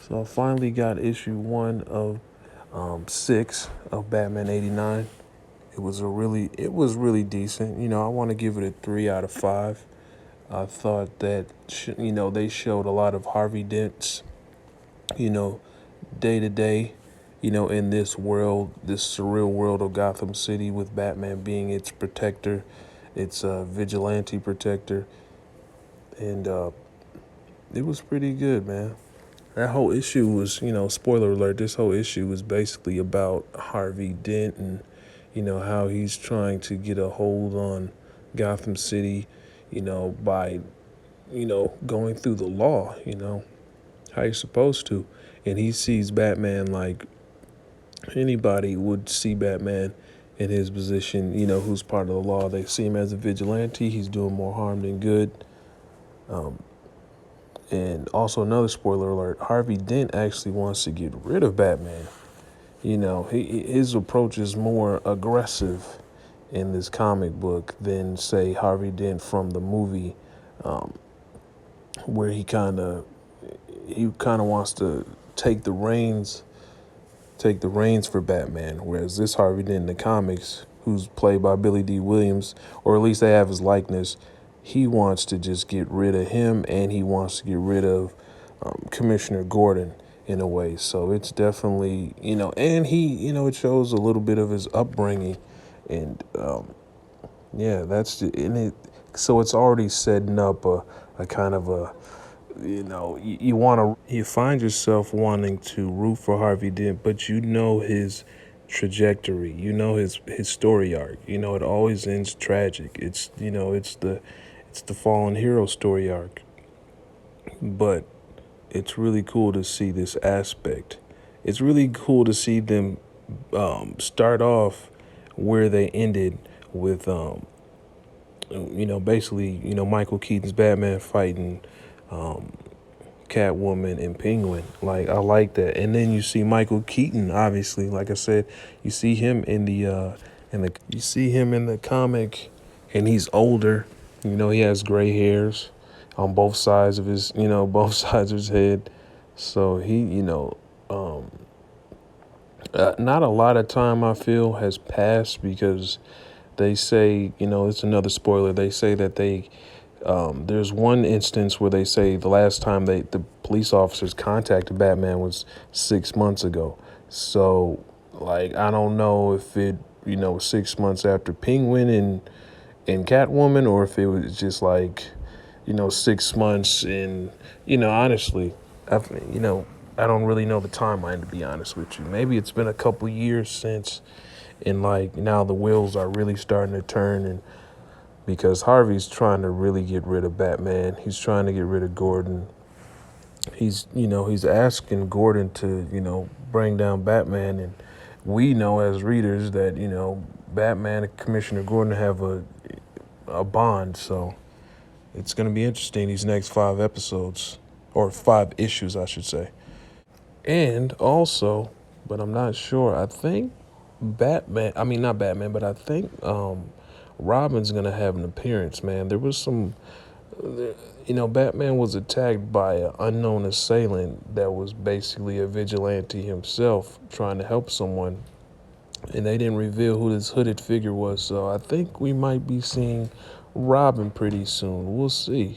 So I finally got issue one of six of Batman '89. It was really decent. I want to give it a 3 out of 5. I thought that they showed a lot of Harvey Dent's you know day to day, in this world, this surreal world of Gotham City, with Batman being its protector, its vigilante protector, and it was pretty good, man. That whole issue was, spoiler alert, this whole issue was basically about Harvey Dent and, how he's trying to get a hold on Gotham City, by, going through the law, how you're supposed to. And he sees Batman like anybody would see Batman in his position, who's part of the law. They see him as a vigilante. He's doing more harm than good. Um, And also, another spoiler alert, Harvey Dent actually wants to get rid of Batman. His approach is more aggressive in this comic book than, say, Harvey Dent from the movie, um, where he kind of wants to take the reins for Batman. Whereas this Harvey Dent in the comics, who's played by Billy D. Williams, or at least they have his likeness, he wants to just get rid of him, and he wants to get rid of Commissioner Gordon in a way. So it's definitely, and it shows a little bit of his upbringing, and yeah, that's in it. So it's already setting up a kind of a, you find yourself wanting to root for Harvey Dent, but his trajectory, his story arc. It always ends tragic. It's the fallen hero story arc. But it's really cool to see this aspect. It's really cool to see them start off where they ended with, basically, Michael Keaton's Batman fighting um, Catwoman and Penguin. Like, I like that. And then you see Michael Keaton, obviously, like I said, you see him in the comic, and he's older. He has gray hairs on both sides of his, both sides of his head. So he, not a lot of time, I feel, has passed, because they say, it's another spoiler. They say that there's one instance where they say the last time the police officers contacted Batman was 6 months ago. So, like, I don't know if it, 6 months after Penguin and Catwoman, or if it was just like, 6 months. And, honestly, I don't really know the timeline, to be honest with you. Maybe it's been a couple years since, and like now the wheels are really starting to turn, and because Harvey's trying to really get rid of Batman. He's trying to get rid of Gordon. He's asking Gordon to, bring down Batman. And we know as readers that, Batman and Commissioner Gordon have a bond. So it's going to be interesting, these next 5 episodes, or 5 issues, I should say. And also, but I'm not sure, I think not Batman, but I think Robin's going to have an appearance, man. There was some, Batman was attacked by an unknown assailant that was basically a vigilante himself trying to help someone. And they didn't reveal who this hooded figure was. So I think we might be seeing Robin pretty soon. We'll see.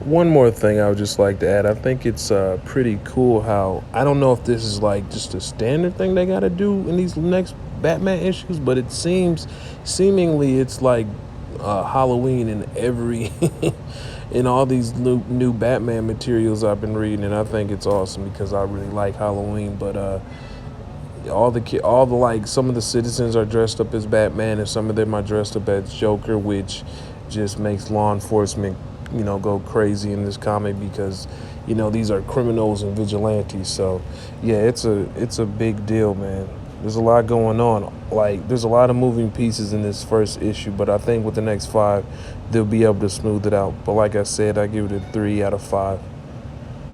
One more thing I would just like to add. I think it's pretty cool how, I don't know if this is like just a standard thing they got to do in these next Batman issues, but seemingly it's like Halloween in every, in all these new Batman materials I've been reading. And I think it's awesome because I really like Halloween. But like, some of the citizens are dressed up as Batman, and some of them are dressed up as Joker, which just makes law enforcement, go crazy in this comic, because, these are criminals and vigilantes. So yeah, it's a big deal, man. There's a lot going on. Like, there's a lot of moving pieces in this first issue, but I think with the next 5, they'll be able to smooth it out. But like I said, I give it a 3 out of 5.